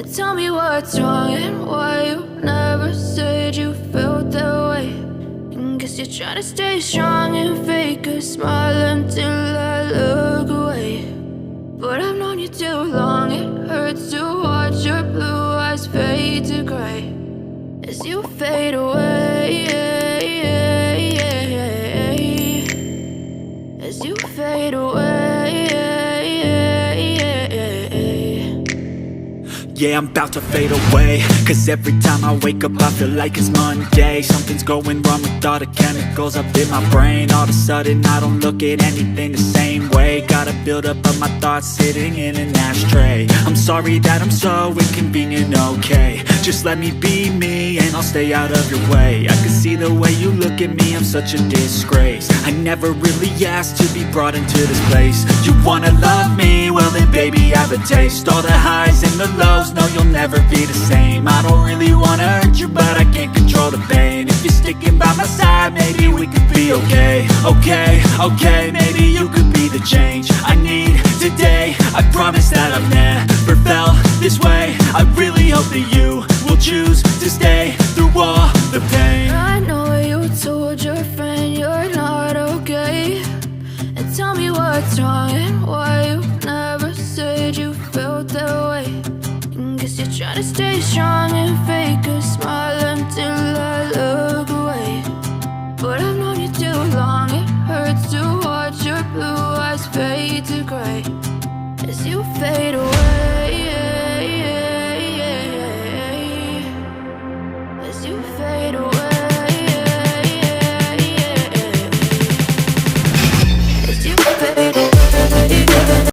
Tell me what's wrong and why you never said you felt that way. And guess you're trying to stay strong and fake a smile until I look away. But I've known you too long, it hurts to watch your blue eyes fade to gray as you fade away, as you fade away. Yeah, I'm about to fade away, cause every time I wake up I feel like it's Monday. Something's going wrong with all the chemicals up in my brain. All of a sudden I don't look at anything the same way. Gotta build up of my thoughts sitting in an ashtray. I'm sorry that I'm so inconvenient, okay. Just let me be me and I'll stay out of your way. I can see the way you look at me, I'm such a disgrace. I never really asked to be brought into this place. You wanna love me? Well then baby, have a taste. All the highs and the lows, no, you'll never be the same. I don't really wanna hurt you, but I can't control the pain. If you're sticking by my side, maybe we could be okay. Okay, maybe you could be the change I need today. I promise that I've never felt this way. I really hope that you will choose to stay through all the pain. I know you told your friend you're not okay. And tell me what's wrong and why you never said you felt that way. Guess you're trying to stay strong and fake a smile until I look away. But I've known you too long, it hurts to watch your blue eyes fade to gray as you fade away, as you fade